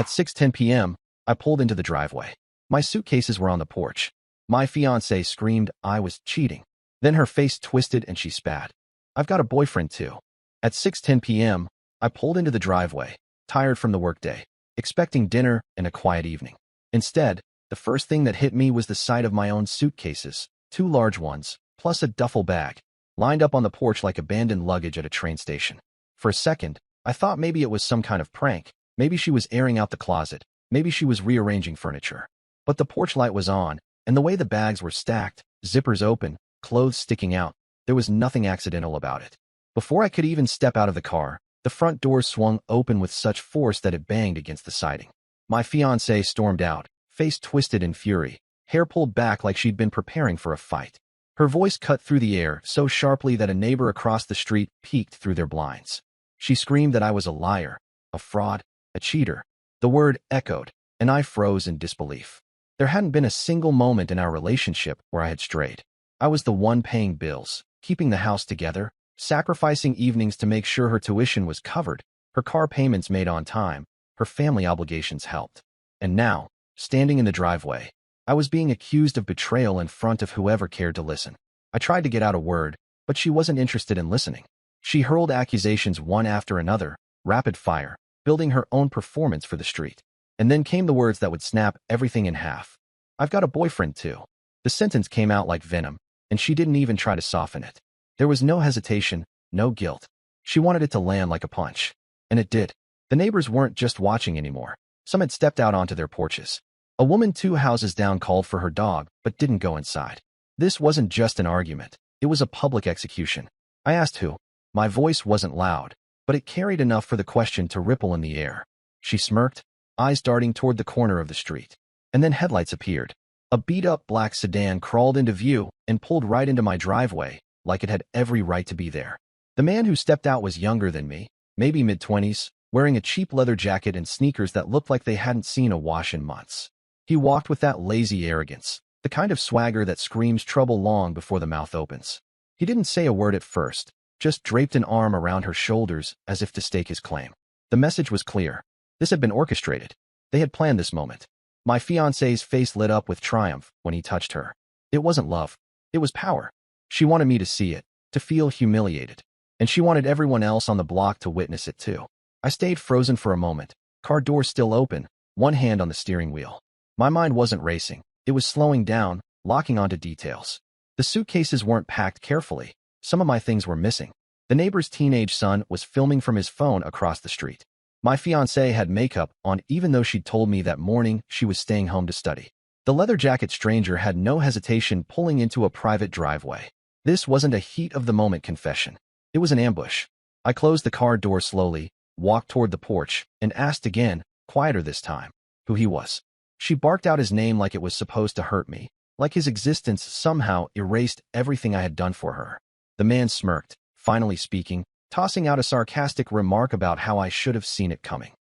At 6:10 p.m., I pulled into the driveway. My suitcases were on the porch. My fiancée screamed I was cheating. Then her face twisted and she spat. I've got a boyfriend too. At 6:10 p.m., I pulled into the driveway, tired from the workday, expecting dinner and a quiet evening. Instead, the first thing that hit me was the sight of my own suitcases, 2 large ones, plus a duffel bag, lined up on the porch like abandoned luggage at a train station. For a second, I thought maybe it was some kind of prank. Maybe she was airing out the closet. Maybe she was rearranging furniture. But the porch light was on, and the way the bags were stacked, zippers open, clothes sticking out, there was nothing accidental about it. Before I could even step out of the car, the front door swung open with such force that it banged against the siding. My fiancée stormed out, face twisted in fury, hair pulled back like she'd been preparing for a fight. Her voice cut through the air so sharply that a neighbor across the street peeked through their blinds. She screamed that I was a liar, a fraud, a cheater. The word echoed, and I froze in disbelief. There hadn't been a single moment in our relationship where I had strayed. I was the one paying bills, keeping the house together, sacrificing evenings to make sure her tuition was covered, her car payments made on time, her family obligations helped. And now, standing in the driveway, I was being accused of betrayal in front of whoever cared to listen. I tried to get out a word, but she wasn't interested in listening. She hurled accusations one after another, rapid fire, building her own performance for the street. And then came the words that would snap everything in half. I've got a boyfriend too. The sentence came out like venom, and she didn't even try to soften it. There was no hesitation, no guilt. She wanted it to land like a punch. And it did. The neighbors weren't just watching anymore. Some had stepped out onto their porches. A woman 2 houses down called for her dog, but didn't go inside. This wasn't just an argument. It was a public execution. I asked who. My voice wasn't loud, but it carried enough for the question to ripple in the air. She smirked, eyes darting toward the corner of the street. And then headlights appeared. A beat-up black sedan crawled into view and pulled right into my driveway, like it had every right to be there. The man who stepped out was younger than me, maybe mid-20s, wearing a cheap leather jacket and sneakers that looked like they hadn't seen a wash in months. He walked with that lazy arrogance, the kind of swagger that screams trouble long before the mouth opens. He didn't say a word at first, just draped an arm around her shoulders as if to stake his claim. The message was clear. This had been orchestrated. They had planned this moment. My fiancée's face lit up with triumph when he touched her. It wasn't love. It was power. She wanted me to see it, to feel humiliated. And she wanted everyone else on the block to witness it too. I stayed frozen for a moment, car door still open, one hand on the steering wheel. My mind wasn't racing. It was slowing down, locking onto details. The suitcases weren't packed carefully. Some of my things were missing. The neighbor's teenage son was filming from his phone across the street. My fiancée had makeup on even though she'd told me that morning she was staying home to study. The leather jacket stranger had no hesitation pulling into a private driveway. This wasn't a heat-of-the-moment confession. It was an ambush. I closed the car door slowly, walked toward the porch, and asked again, quieter this time, who he was. She barked out his name like it was supposed to hurt me, like his existence somehow erased everything I had done for her. The man smirked, finally speaking, tossing out a sarcastic remark about how I should have seen it coming.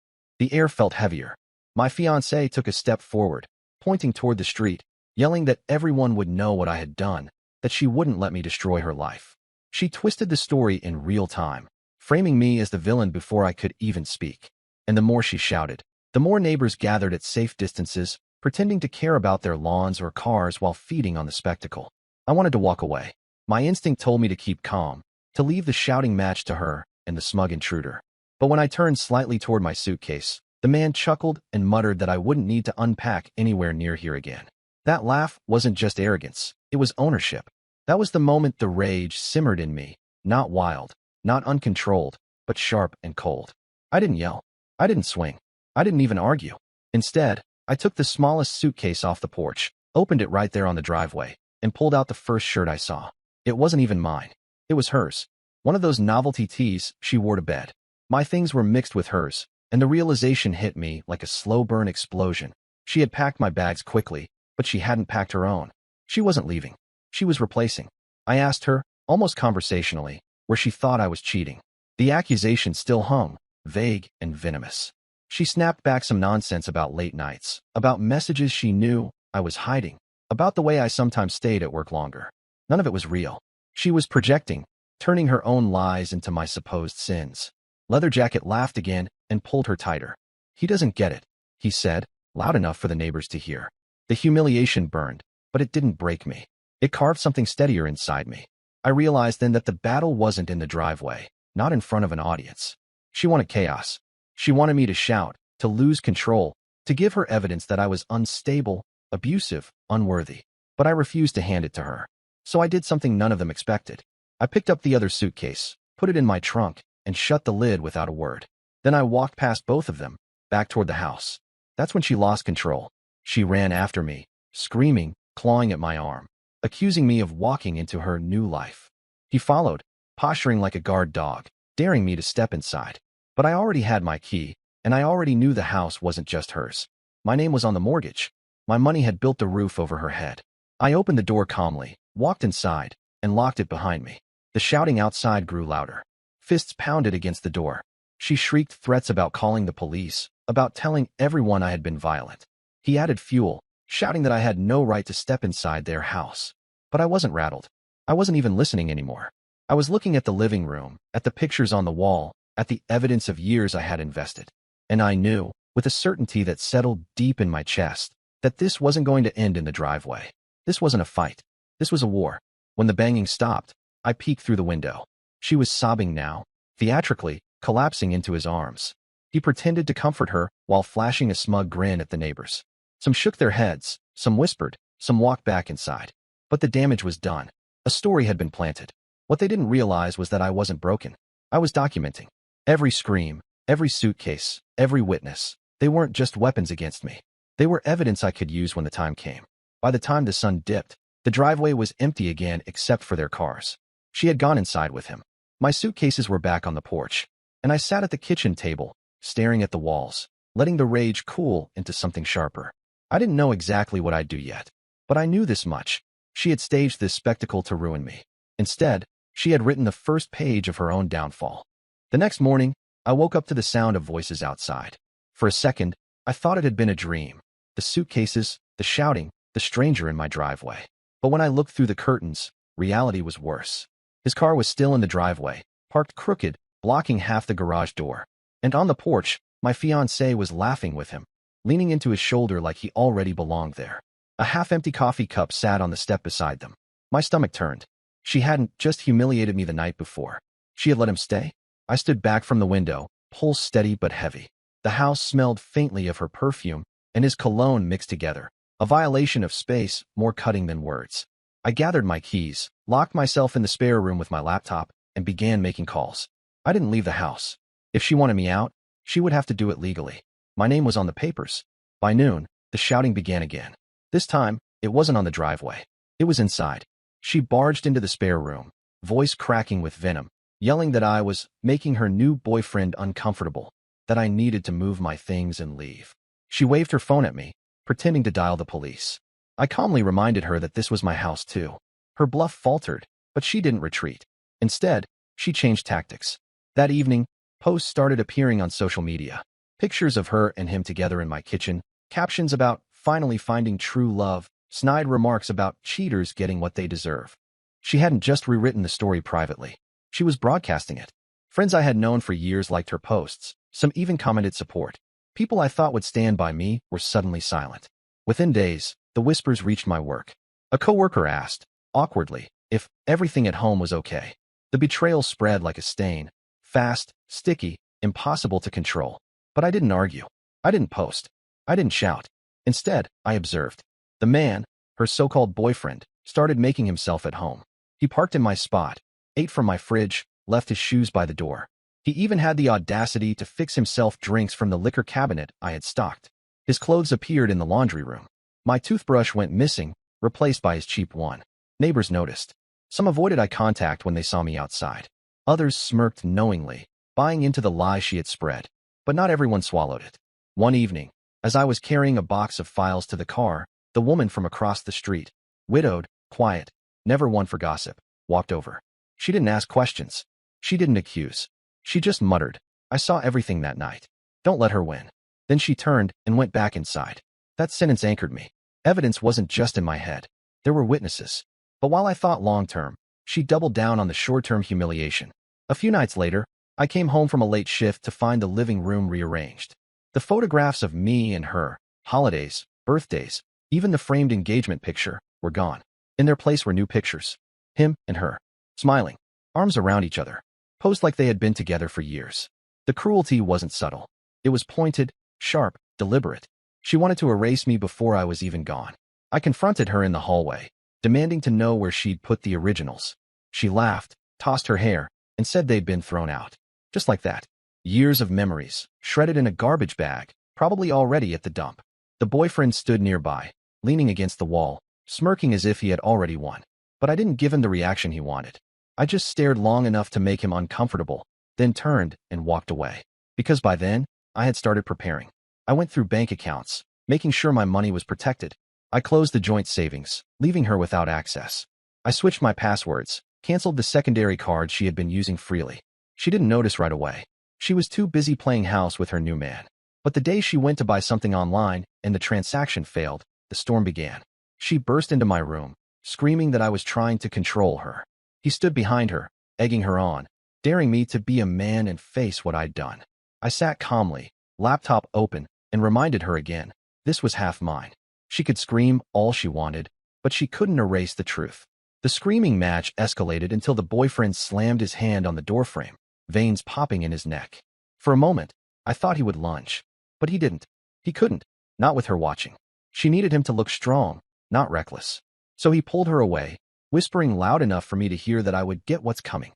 The air felt heavier. My fiancée took a step forward, pointing toward the street, yelling that everyone would know what I had done, that she wouldn't let me destroy her life. She twisted the story in real time, framing me as the villain before I could even speak. And the more she shouted, the more neighbors gathered at safe distances, pretending to care about their lawns or cars while feeding on the spectacle. I wanted to walk away. My instinct told me to keep calm, to leave the shouting match to her and the smug intruder. But when I turned slightly toward my suitcase, the man chuckled and muttered that I wouldn't need to unpack anywhere near here again. That laugh wasn't just arrogance, it was ownership. That was the moment the rage simmered in me, not wild, not uncontrolled, but sharp and cold. I didn't yell. I didn't swing. I didn't even argue. Instead, I took the smallest suitcase off the porch, opened it right there on the driveway, and pulled out the first shirt I saw. It wasn't even mine. It was hers. One of those novelty tees she wore to bed. My things were mixed with hers, and the realization hit me like a slow burn explosion. She had packed my bags quickly, but she hadn't packed her own. She wasn't leaving. She was replacing. I asked her, almost conversationally, where she thought I was cheating. The accusation still hung, vague and venomous. She snapped back some nonsense about late nights, about messages she knew I was hiding, about the way I sometimes stayed at work longer. None of it was real. She was projecting, turning her own lies into my supposed sins. Leather Jacket laughed again and pulled her tighter. He doesn't get it. he said, loud enough for the neighbors to hear. The humiliation burned, but it didn't break me. It carved something steadier inside me. I realized then that the battle wasn't in the driveway, not in front of an audience. She wanted chaos. She wanted me to shout, to lose control, to give her evidence that I was unstable, abusive, unworthy. But I refused to hand it to her. So I did something none of them expected. I picked up the other suitcase, put it in my trunk, and shut the lid without a word. Then I walked past both of them, back toward the house. That's when she lost control. She ran after me, screaming, clawing at my arm, accusing me of walking into her new life. He followed, posturing like a guard dog, daring me to step inside. But I already had my key, and I already knew the house wasn't just hers. My name was on the mortgage. My money had built the roof over her head. I opened the door calmly, walked inside, and locked it behind me. The shouting outside grew louder. Fists pounded against the door. She shrieked threats about calling the police, about telling everyone I had been violent. He added fuel, shouting that I had no right to step inside their house. But I wasn't rattled. I wasn't even listening anymore. I was looking at the living room, at the pictures on the wall, at the evidence of years I had invested. And I knew, with a certainty that settled deep in my chest, that this wasn't going to end in the driveway. This wasn't a fight. This was a war. When the banging stopped, I peeked through the window. She was sobbing now, theatrically, collapsing into his arms. He pretended to comfort her while flashing a smug grin at the neighbors. Some shook their heads, some whispered, some walked back inside. But the damage was done. A story had been planted. What they didn't realize was that I wasn't broken. I was documenting. Every scream, every suitcase, every witness. They weren't just weapons against me. They were evidence I could use when the time came. By the time the sun dipped, the driveway was empty again except for their cars. She had gone inside with him. My suitcases were back on the porch, and I sat at the kitchen table, staring at the walls, letting the rage cool into something sharper. I didn't know exactly what I'd do yet, but I knew this much. She had staged this spectacle to ruin me. Instead, she had written the first page of her own downfall. The next morning, I woke up to the sound of voices outside. For a second, I thought it had been a dream. The suitcases, the shouting, the stranger in my driveway. But when I looked through the curtains, reality was worse. His car was still in the driveway, parked crooked, blocking half the garage door. And on the porch, my fiancée was laughing with him, leaning into his shoulder like he already belonged there. A half-empty coffee cup sat on the step beside them. My stomach turned. She hadn't just humiliated me the night before. She had let him stay. I stood back from the window, pulse steady but heavy. The house smelled faintly of her perfume, and his cologne mixed together. A violation of space, more cutting than words. I gathered my keys, locked myself in the spare room with my laptop, and began making calls. I didn't leave the house. If she wanted me out, she would have to do it legally. My name was on the papers. By noon, the shouting began again. This time, it wasn't on the driveway. It was inside. She barged into the spare room, voice cracking with venom, yelling that I was making her new boyfriend uncomfortable, that I needed to move my things and leave. She waved her phone at me, pretending to dial the police. I calmly reminded her that this was my house too. Her bluff faltered, but she didn't retreat. Instead, she changed tactics. That evening, posts started appearing on social media. Pictures of her and him together in my kitchen, captions about finally finding true love, snide remarks about cheaters getting what they deserve. She hadn't just rewritten the story privately. She was broadcasting it. Friends I had known for years liked her posts. Some even commented support. People I thought would stand by me were suddenly silent. Within days, the whispers reached my work. A coworker asked, awkwardly, if everything at home was okay. The betrayal spread like a stain. Fast, sticky, impossible to control. But I didn't argue. I didn't post. I didn't shout. Instead, I observed. The man, her so-called boyfriend, started making himself at home. He parked in my spot, ate from my fridge, left his shoes by the door. He even had the audacity to fix himself drinks from the liquor cabinet I had stocked. His clothes appeared in the laundry room. My toothbrush went missing, replaced by his cheap one. Neighbors noticed. Some avoided eye contact when they saw me outside. Others smirked knowingly, buying into the lie she had spread. But not everyone swallowed it. One evening, as I was carrying a box of files to the car, the woman from across the street, widowed, quiet, never one for gossip, walked over. She didn't ask questions. She didn't accuse. She just muttered, I saw everything that night. Don't let her win. Then she turned and went back inside. That sentence anchored me. Evidence wasn't just in my head. There were witnesses. But while I thought long-term, she doubled down on the short-term humiliation. A few nights later, I came home from a late shift to find the living room rearranged. The photographs of me and her, holidays, birthdays, even the framed engagement picture, were gone. In their place were new pictures. Him and her, smiling, arms around each other, posed like they had been together for years. The cruelty wasn't subtle. It was pointed, sharp, deliberate. She wanted to erase me before I was even gone. I confronted her in the hallway, demanding to know where she'd put the originals. She laughed, tossed her hair, and said they'd been thrown out. Just like that. Years of memories, shredded in a garbage bag, probably already at the dump. The boyfriend stood nearby, leaning against the wall, smirking as if he had already won. But I didn't give him the reaction he wanted. I just stared long enough to make him uncomfortable, then turned and walked away. Because by then, I had started preparing. I went through bank accounts, making sure my money was protected. I closed the joint savings, leaving her without access. I switched my passwords, canceled the secondary card she had been using freely. She didn't notice right away. She was too busy playing house with her new man. But the day she went to buy something online and the transaction failed, the storm began. She burst into my room, screaming that I was trying to control her. He stood behind her, egging her on, daring me to be a man and face what I'd done. I sat calmly, laptop open, and reminded her again, this was half mine. She could scream all she wanted, but she couldn't erase the truth. The screaming match escalated until the boyfriend slammed his hand on the doorframe, veins popping in his neck. For a moment, I thought he would lunge. But he didn't. He couldn't, not with her watching. She needed him to look strong, not reckless. So he pulled her away, whispering loud enough for me to hear that I would get what's coming.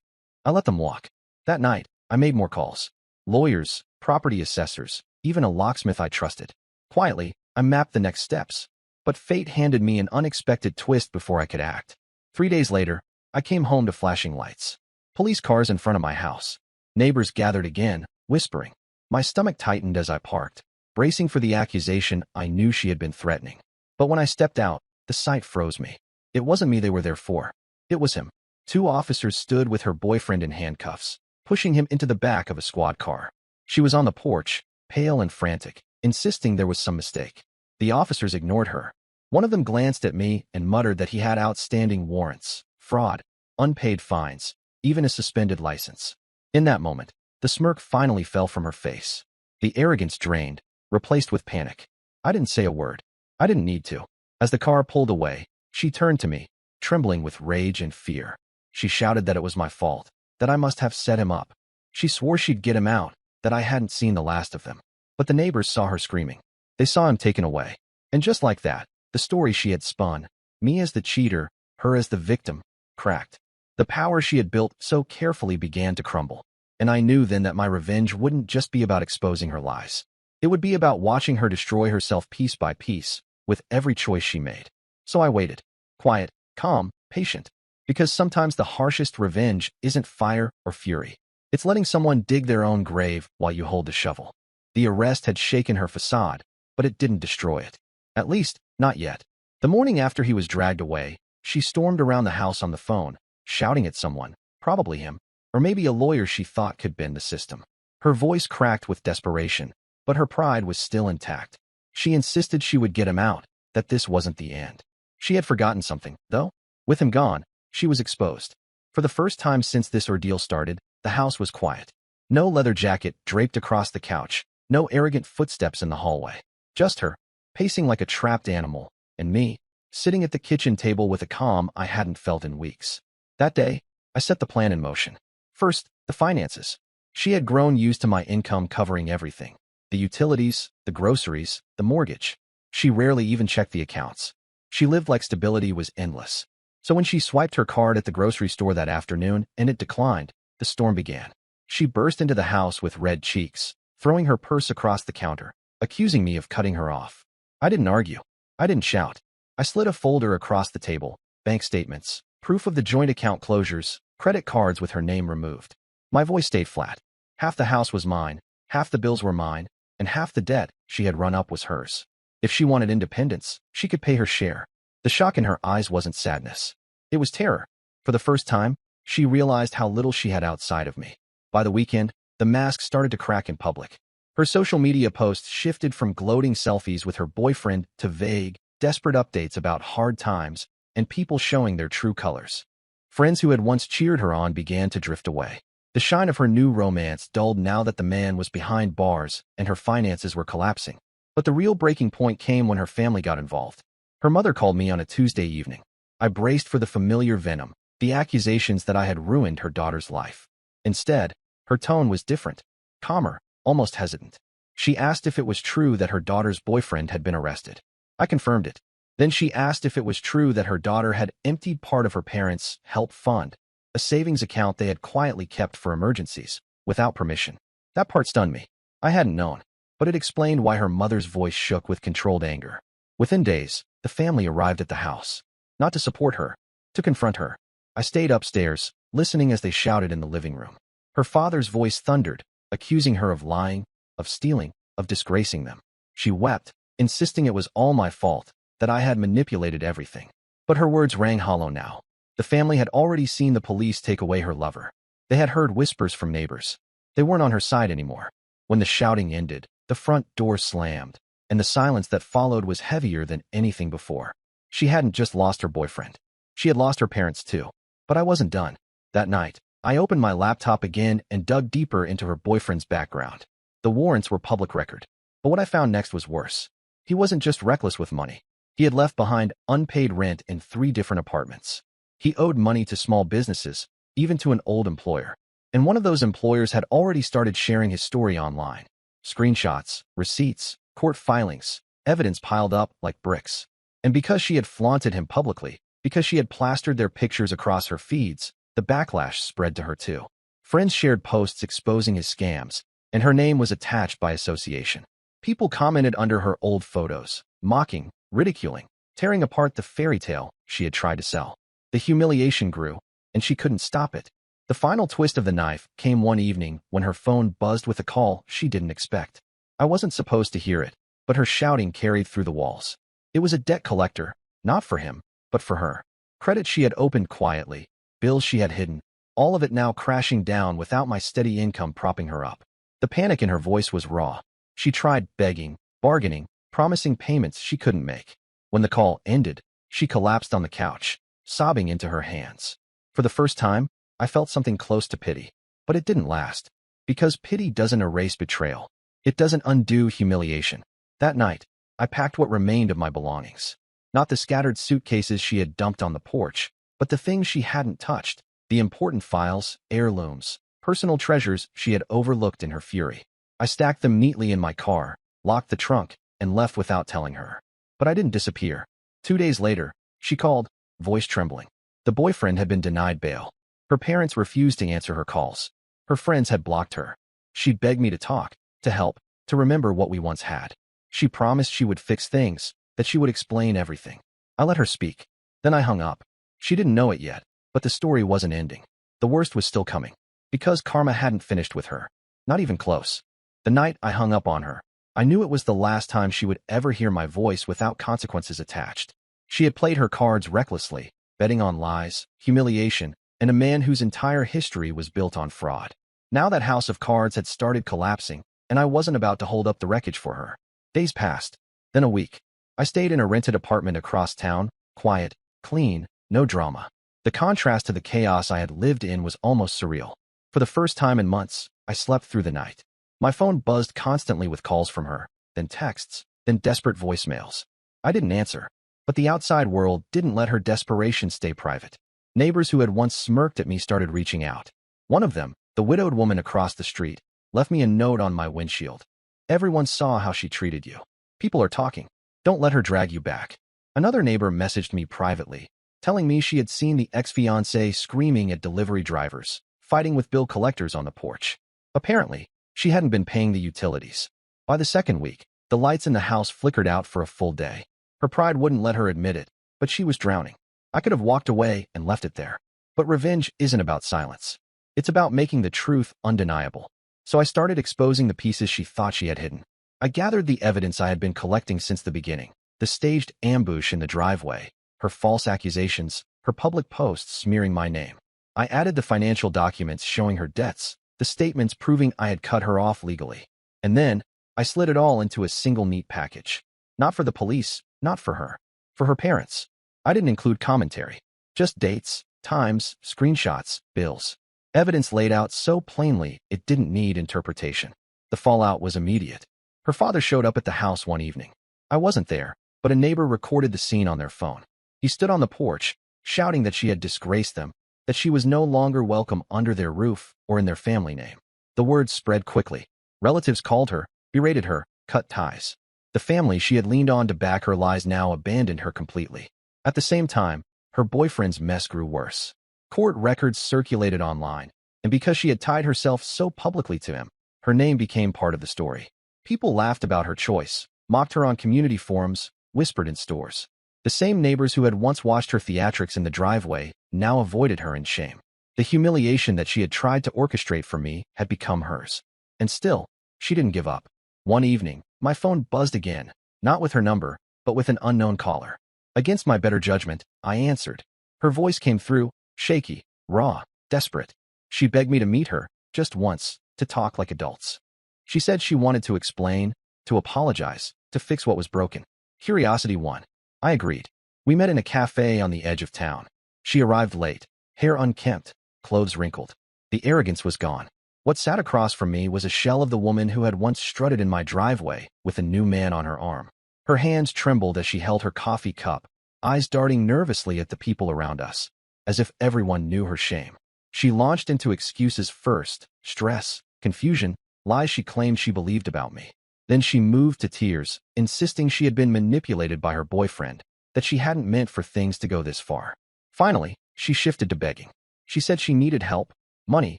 I let them walk. That night, I made more calls. Lawyers, property assessors, even a locksmith I trusted. Quietly, I mapped the next steps. But fate handed me an unexpected twist before I could act. 3 days later, I came home to flashing lights. Police cars in front of my house. Neighbors gathered again, whispering. My stomach tightened as I parked, bracing for the accusation I knew she had been threatening. But when I stepped out, the sight froze me. It wasn't me they were there for. It was him. 2 officers stood with her boyfriend in handcuffs, pushing him into the back of a squad car. She was on the porch, pale and frantic, insisting there was some mistake. The officers ignored her. One of them glanced at me and muttered that he had outstanding warrants, fraud, unpaid fines, even a suspended license. In that moment, the smirk finally fell from her face. The arrogance drained, replaced with panic. I didn't say a word. I didn't need to. As the car pulled away, she turned to me, trembling with rage and fear. She shouted that it was my fault, that I must have set him up. She swore she'd get him out, that I hadn't seen the last of them. But the neighbors saw her screaming. They saw him taken away. And just like that, the story she had spun, me as the cheater, her as the victim, cracked. The power she had built so carefully began to crumble. And I knew then that my revenge wouldn't just be about exposing her lies. It would be about watching her destroy herself piece by piece, with every choice she made. So I waited. Quiet, calm, patient. Because sometimes the harshest revenge isn't fire or fury. It's letting someone dig their own grave while you hold the shovel. The arrest had shaken her facade, but it didn't destroy it. At least, not yet. The morning after he was dragged away, she stormed around the house on the phone, shouting at someone, probably him, or maybe a lawyer she thought could bend the system. Her voice cracked with desperation, but her pride was still intact. She insisted she would get him out, that this wasn't the end. She had forgotten something, though. With him gone, she was exposed. For the first time since this ordeal started, the house was quiet. No leather jacket draped across the couch, no arrogant footsteps in the hallway. Just her, pacing like a trapped animal, and me, sitting at the kitchen table with a calm I hadn't felt in weeks. That day, I set the plan in motion. First, the finances. She had grown used to my income covering everything. The utilities, the groceries, the mortgage. She rarely even checked the accounts. She lived like stability was endless. So when she swiped her card at the grocery store that afternoon and it declined, the storm began. She burst into the house with red cheeks, throwing her purse across the counter, accusing me of cutting her off. I didn't argue. I didn't shout. I slid a folder across the table, bank statements, proof of the joint account closures, credit cards with her name removed. My voice stayed flat. Half the house was mine, half the bills were mine, and half the debt she had run up was hers. If she wanted independence, she could pay her share. The shock in her eyes wasn't sadness. It was terror. For the first time, she realized how little she had outside of me. By the weekend, the mask started to crack in public. Her social media posts shifted from gloating selfies with her boyfriend to vague, desperate updates about hard times and people showing their true colors. Friends who had once cheered her on began to drift away. The shine of her new romance dulled now that the man was behind bars and her finances were collapsing. But the real breaking point came when her family got involved. Her mother called me on a Tuesday evening. I braced for the familiar venom, the accusations that I had ruined her daughter's life. Instead, her tone was different, calmer, almost hesitant. She asked if it was true that her daughter's boyfriend had been arrested. I confirmed it. Then she asked if it was true that her daughter had emptied part of her parents' help fund, a savings account they had quietly kept for emergencies, without permission. That part stunned me. I hadn't known, but it explained why her mother's voice shook with controlled anger. Within days, the family arrived at the house. Not to support her, to confront her. I stayed upstairs, listening as they shouted in the living room. Her father's voice thundered, accusing her of lying, of stealing, of disgracing them. She wept, insisting it was all my fault, that I had manipulated everything. But her words rang hollow now. The family had already seen the police take away her lover. They had heard whispers from neighbors. They weren't on her side anymore. When the shouting ended, the front door slammed, and the silence that followed was heavier than anything before. She hadn't just lost her boyfriend. She had lost her parents too. But I wasn't done. That night, I opened my laptop again and dug deeper into her boyfriend's background. The warrants were public record. But what I found next was worse. He wasn't just reckless with money. He had left behind unpaid rent in 3 different apartments. He owed money to small businesses, even to an old employer. And one of those employers had already started sharing his story online. Screenshots, receipts, court filings, evidence piled up like bricks. And because she had flaunted him publicly, because she had plastered their pictures across her feeds, the backlash spread to her too. Friends shared posts exposing his scams, and her name was attached by association. People commented under her old photos, mocking, ridiculing, tearing apart the fairy tale she had tried to sell. The humiliation grew, and she couldn't stop it. The final twist of the knife came one evening when her phone buzzed with a call she didn't expect. I wasn't supposed to hear it, but her shouting carried through the walls. It was a debt collector, not for him, but for her. Credit she had opened quietly, bills she had hidden, all of it now crashing down without my steady income propping her up. The panic in her voice was raw. She tried begging, bargaining, promising payments she couldn't make. When the call ended, she collapsed on the couch, sobbing into her hands. For the first time, I felt something close to pity. But it didn't last. Because pity doesn't erase betrayal. It doesn't undo humiliation. That night, I packed what remained of my belongings. Not the scattered suitcases she had dumped on the porch, but the things she hadn't touched, the important files, heirlooms, personal treasures she had overlooked in her fury. I stacked them neatly in my car, locked the trunk, and left without telling her. But I didn't disappear. 2 days later, she called, voice trembling. The boyfriend had been denied bail. Her parents refused to answer her calls. Her friends had blocked her. She begged me to talk, to help, to remember what we once had. She promised she would fix things, that she would explain everything. I let her speak. Then I hung up. She didn't know it yet, but the story wasn't ending. The worst was still coming. Because karma hadn't finished with her. Not even close. The night I hung up on her, I knew it was the last time she would ever hear my voice without consequences attached. She had played her cards recklessly, betting on lies, humiliation, and a man whose entire history was built on fraud. Now that house of cards had started collapsing, and I wasn't about to hold up the wreckage for her. Days passed. Then a week. I stayed in a rented apartment across town, quiet, clean, no drama. The contrast to the chaos I had lived in was almost surreal. For the first time in months, I slept through the night. My phone buzzed constantly with calls from her, then texts, then desperate voicemails. I didn't answer, but the outside world didn't let her desperation stay private. Neighbors who had once smirked at me started reaching out. One of them, the widowed woman across the street, left me a note on my windshield. Everyone saw how she treated you. People are talking. Don't let her drag you back. Another neighbor messaged me privately, telling me she had seen the ex-fiancé screaming at delivery drivers, fighting with bill collectors on the porch. Apparently, she hadn't been paying the utilities. By the second week, the lights in the house flickered out for a full day. Her pride wouldn't let her admit it, but she was drowning. I could have walked away and left it there. But revenge isn't about silence. It's about making the truth undeniable. So I started exposing the pieces she thought she had hidden. I gathered the evidence I had been collecting since the beginning. The staged ambush in the driveway, her false accusations, her public posts smearing my name. I added the financial documents showing her debts, the statements proving I had cut her off legally. And then, I slid it all into a single neat package. Not for the police, not for her. For her parents. I didn't include commentary. Just dates, times, screenshots, bills. Evidence laid out so plainly it didn't need interpretation. The fallout was immediate. Her father showed up at the house one evening. I wasn't there, but a neighbor recorded the scene on their phone. He stood on the porch, shouting that she had disgraced them, that she was no longer welcome under their roof or in their family name. The word spread quickly. Relatives called her, berated her, cut ties. The family she had leaned on to back her lies now abandoned her completely. At the same time, her boyfriend's mess grew worse. Court records circulated online, and because she had tied herself so publicly to him, her name became part of the story. People laughed about her choice, mocked her on community forums, whispered in stores. The same neighbors who had once watched her theatrics in the driveway now avoided her in shame. The humiliation that she had tried to orchestrate for me had become hers. And still, she didn't give up. One evening, my phone buzzed again, not with her number, but with an unknown caller. Against my better judgment, I answered. Her voice came through, shaky, raw, desperate. She begged me to meet her, just once, to talk like adults. She said she wanted to explain, to apologize, to fix what was broken. Curiosity won. I agreed. We met in a cafe on the edge of town. She arrived late, hair unkempt, clothes wrinkled. The arrogance was gone. What sat across from me was a shell of the woman who had once strutted in my driveway with a new man on her arm. Her hands trembled as she held her coffee cup, eyes darting nervously at the people around us, as if everyone knew her shame. She launched into excuses first, stress, confusion, lies she claimed she believed about me. Then she moved to tears, insisting she had been manipulated by her boyfriend, that she hadn't meant for things to go this far. Finally, she shifted to begging. She said she needed help, money,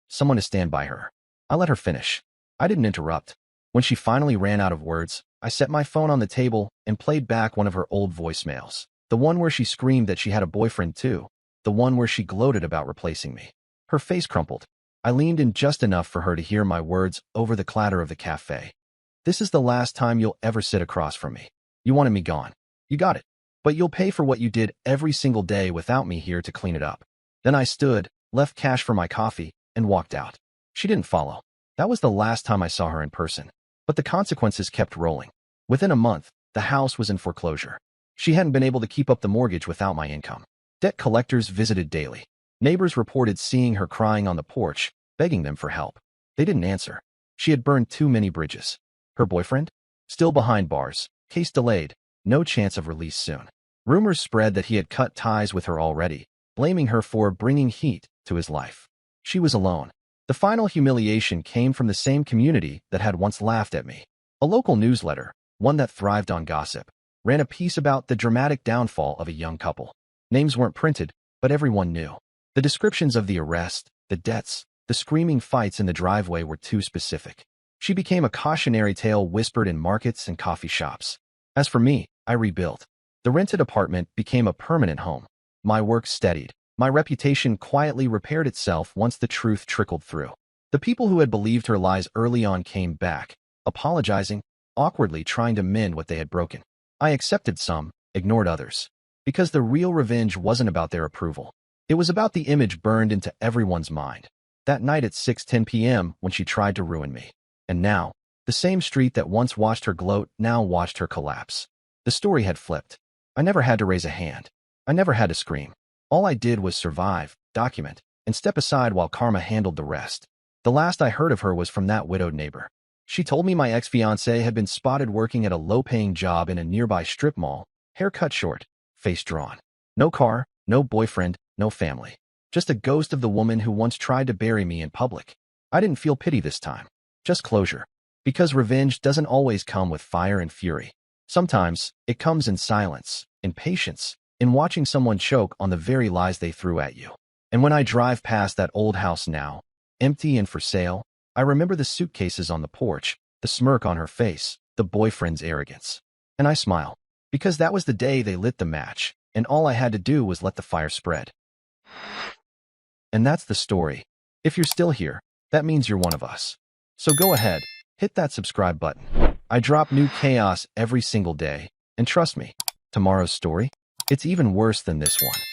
someone to stand by her. I let her finish. I didn't interrupt. When she finally ran out of words, I set my phone on the table and played back one of her old voicemails. The one where she screamed that she had a boyfriend too. The one where she gloated about replacing me. Her face crumpled. I leaned in just enough for her to hear my words over the clatter of the cafe. This is the last time you'll ever sit across from me. You wanted me gone. You got it. But you'll pay for what you did every single day without me here to clean it up. Then I stood, left cash for my coffee, and walked out. She didn't follow. That was the last time I saw her in person. But the consequences kept rolling. Within a month, the house was in foreclosure. She hadn't been able to keep up the mortgage without my income. Debt collectors visited daily. Neighbors reported seeing her crying on the porch, begging them for help. They didn't answer. She had burned too many bridges. Her boyfriend? Still behind bars, case delayed, no chance of release soon. Rumors spread that he had cut ties with her already, blaming her for bringing heat to his life. She was alone. The final humiliation came from the same community that had once laughed at me. A local newsletter, one that thrived on gossip, ran a piece about the dramatic downfall of a young couple. Names weren't printed, but everyone knew. The descriptions of the arrest, the debts, the screaming fights in the driveway were too specific. She became a cautionary tale whispered in markets and coffee shops. As for me, I rebuilt. The rented apartment became a permanent home. My work steadied. My reputation quietly repaired itself once the truth trickled through. The people who had believed her lies early on came back, apologizing, awkwardly trying to mend what they had broken. I accepted some, ignored others. Because the real revenge wasn't about their approval. It was about the image burned into everyone's mind. That night at 6:10 p.m. when she tried to ruin me. And now, the same street that once watched her gloat now watched her collapse. The story had flipped. I never had to raise a hand. I never had to scream. All I did was survive, document, and step aside while karma handled the rest. The last I heard of her was from that widowed neighbor. She told me my ex-fiancé had been spotted working at a low-paying job in a nearby strip mall, hair cut short, face drawn. No car, no boyfriend, no family. Just a ghost of the woman who once tried to bury me in public. I didn't feel pity this time. Just closure. Because revenge doesn't always come with fire and fury. Sometimes, it comes in silence, in patience, in watching someone choke on the very lies they threw at you. And when I drive past that old house now, empty and for sale, I remember the suitcases on the porch, the smirk on her face, the boyfriend's arrogance. And I smile. Because that was the day they lit the match, and all I had to do was let the fire spread. And that's the story. If you're still here, that means you're one of us. So go ahead, hit that subscribe button. I drop new chaos every single day, and trust me, tomorrow's story, it's even worse than this one.